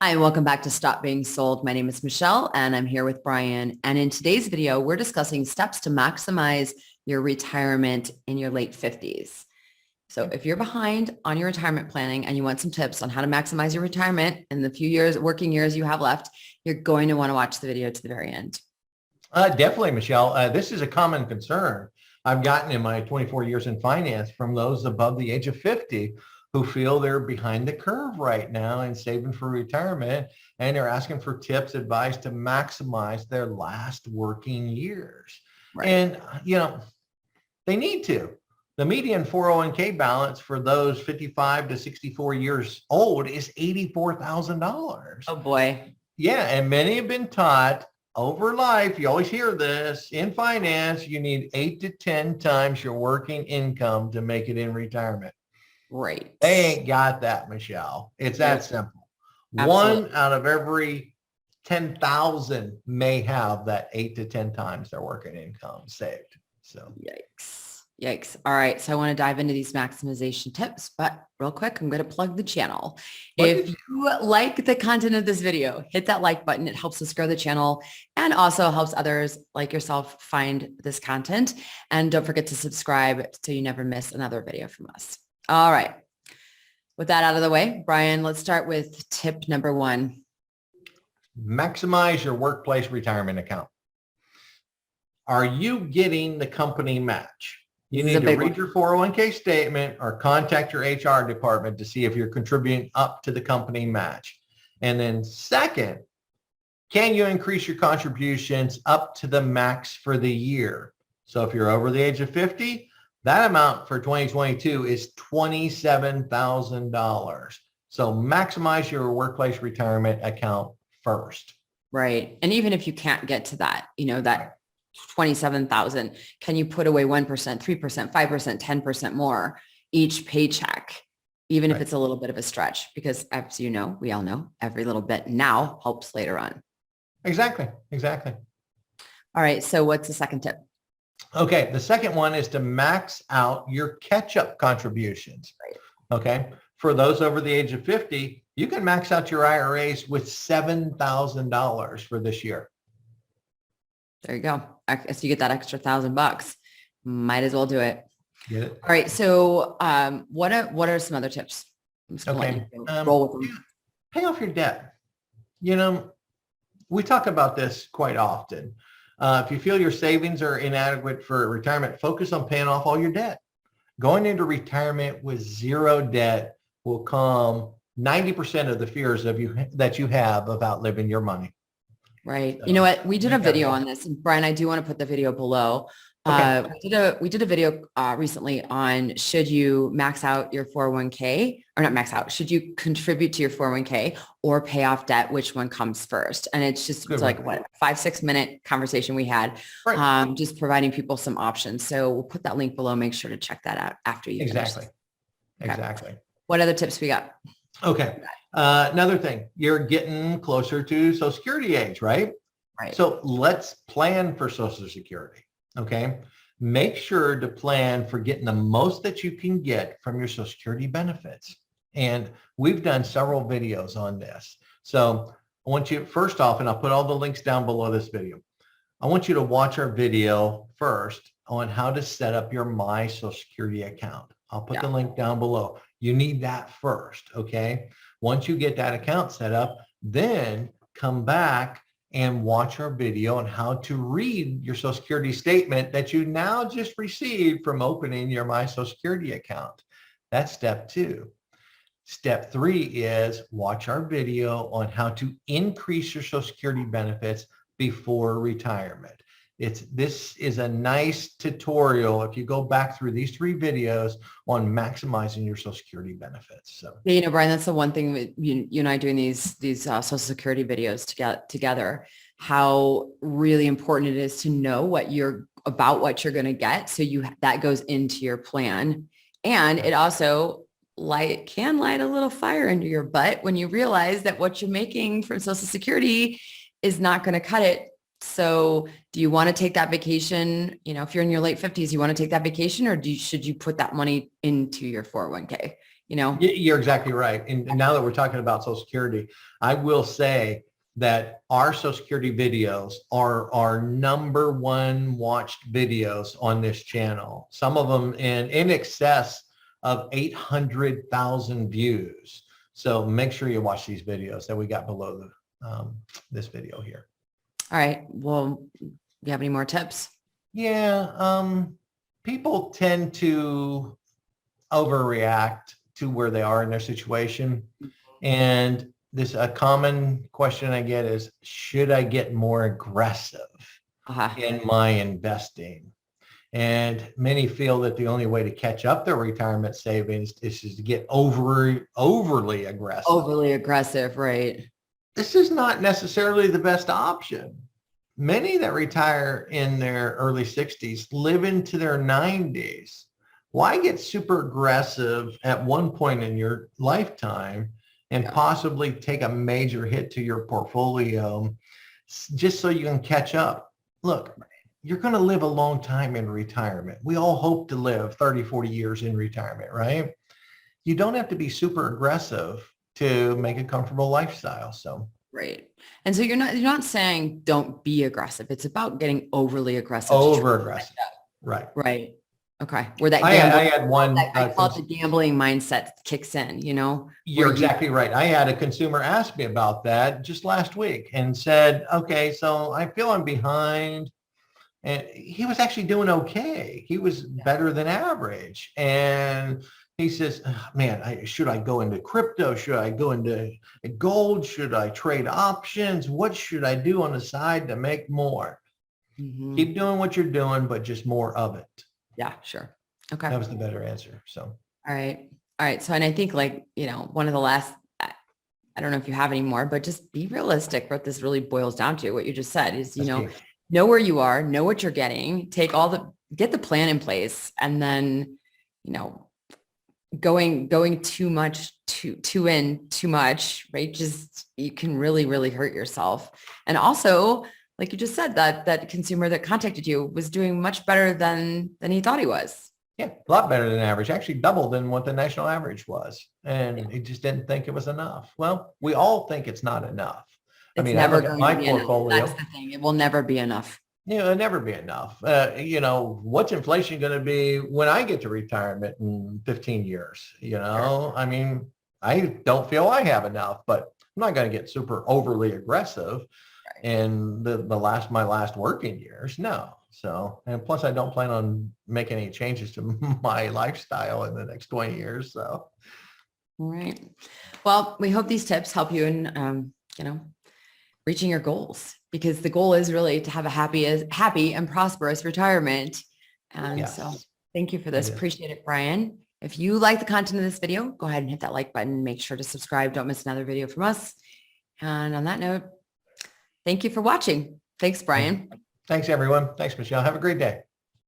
Hi, and welcome back to Stop Being Sold. My name is Michelle, and I'm here with Brian. And in today's video, we're discussing steps to maximize your retirement in your late 50s. So if you're behind on your retirement planning and you want some tips on how to maximize your retirement in the few years, working years you have left, you're going to want to watch the video to the very end. Definitely, Michelle. This is a common concern I've gotten in my 24 years in finance from those above the age of 50 who feel they're behind the curve right now and saving for retirement, and they're asking for tips, advice to maximize their last working years. Right. And, they need to. The median 401k balance for those 55 to 64 years old is $84,000. Oh, boy. Yeah, and many have been taught over life, you always hear this, in finance, you need 8 to 10 times your working income to make it in retirement. Right. They ain't got that, Michelle. It's that simple. Absolutely. 1 out of every 10,000 may have that 8 to 10 times their working income saved. So Yikes. All right. So I want to dive into these maximization tips, but real quick, I'm going to plug the channel. If you like the content of this video, hit that like button. It helps us grow the channel and also helps others like yourself find this content. And don't forget to subscribe so you never miss another video from us. All right. With that out of the way, Brian, let's start with tip number 1. Maximize your workplace retirement account. Are you getting the company match? You need to read your 401k statement or contact your HR department to see if you're contributing up to the company match. And then second, can you increase your contributions up to the max for the year? So if you're over the age of 50, that amount for 2022 is $27,000. So maximize your workplace retirement account first. Right. And even if you can't get to that, that 27,000, can you put away 1%, 3%, 5%, 10% more each paycheck, even if it's a little bit of a stretch? Because as you know, we all know every little bit now helps later on. Exactly. All right. So what's the second tip? Okay. The second one is to max out your catch-up contributions. Right. Okay. For those over the age of 50, you can max out your IRAs with $7,000 for this year. There you go. So you get that extra $1,000. Might as well do it. Get it? All right. So what are some other tips? I'm just gonna roll with them. Pay off your debt. We talk about this quite often. If you feel your savings are inadequate for retirement, focus on paying off all your debt. Going into retirement with zero debt will calm 90% of the fears that you have of outliving your money. Right. You know what? We did a video on this, and Brian, I do want to put the video below. Okay. We did a video recently on should you max out your 401k or not max out? Should you contribute to your 401k or pay off debt? Which one comes first? And it's just like what 5-6 minute conversation we had, just providing people some options. So we'll put that link below. Make sure to check that out after you finish. Exactly. What other tips we got? Okay. Another thing, you're getting closer to Social Security age, right? Right. So let's plan for Social Security. Okay. Make sure to plan for getting the most that you can get from your Social Security benefits. And we've done several videos on this. So I want you, first off, and I'll put all the links down below this video. I want you to watch our video first on how to set up your My Social Security account. I'll put the link down below. You need that first. Okay. Once you get that account set up, then come back and watch our video on how to read your Social Security statement that you now just received from opening your My Social Security account. That's step 2. Step 3 is watch our video on how to increase your Social Security benefits before retirement. This is a nice tutorial if you go back through these 3 videos on maximizing your Social Security benefits. So, Brian, that's the one thing that you and I doing these Social Security videos together, how really important it is to know what you're going to get. So that goes into your plan. And it also can light a little fire under your butt when you realize that what you're making from Social Security is not going to cut it. So do you want to take that vacation? If you're in your late 50s, you want to take that vacation, or should you put that money into your 401k? you know? You're exactly right. And now that we're talking about Social Security, I will say that our Social Security videos are our number one watched videos on this channel. Some of them in excess of 800,000 views. So make sure you watch these videos that we got below this video here. All right. Well, you have any more tips? Yeah. People tend to overreact to where they are in their situation. And a common question I get is, should I get more aggressive in my investing? And many feel that the only way to catch up their retirement savings is to get overly aggressive. Overly aggressive, right? This is not necessarily the best option. Many that retire in their early 60s live into their 90s. Why get super aggressive at one point in your lifetime and possibly take a major hit to your portfolio just so you can catch up? Look, you're going to live a long time in retirement. We all hope to live 30, 40 years in retirement, right? You don't have to be super aggressive to make a comfortable lifestyle. So, right. And so you're not saying don't be aggressive. It's about getting overly aggressive. Over aggressive. Right. Right. Okay. Where that I had one. I call it the gambling mindset kicks in, you know? You're exactly right. I had a consumer ask me about that just last week and said, okay, so I feel I'm behind. And he was actually doing okay. He was better than average. And he says, oh, man, should I go into crypto? Should I go into gold? Should I trade options? What should I do on the side to make more? Mm-hmm. Keep doing what you're doing, but just more of it. Yeah, sure. Okay. That was the better answer. So. All right. All right. So, and I think one of the last, I don't know if you have any more, but just be realistic. What this really boils down to, what you just said is, know where you are, know what you're getting, get the plan in place. And then, going too much, too much, right? Just, you can really, really hurt yourself. And also, like you just said, that consumer that contacted you was doing much better than he thought he was. Yeah, a lot better than average, actually double than what the national average was. And he just didn't think it was enough. Well, we all think it's not enough. I look at my portfolio. That's the thing. It will never be enough. It'll never be enough. What's inflation going to be when I get to retirement in 15 years? I don't feel I have enough, but I'm not going to get super overly aggressive in my last working years. No. So, and plus I don't plan on making any changes to my lifestyle in the next 20 years. So. All right. Well, we hope these tips help you in, reaching your goals, because the goal is really to have a happy and prosperous retirement. And so thank you for this. Appreciate it, Brian. If you like the content of this video, go ahead and hit that like button. Make sure to subscribe. Don't miss another video from us. And on that note, thank you for watching. Thanks, Brian. Thanks, everyone. Thanks, Michelle. Have a great day.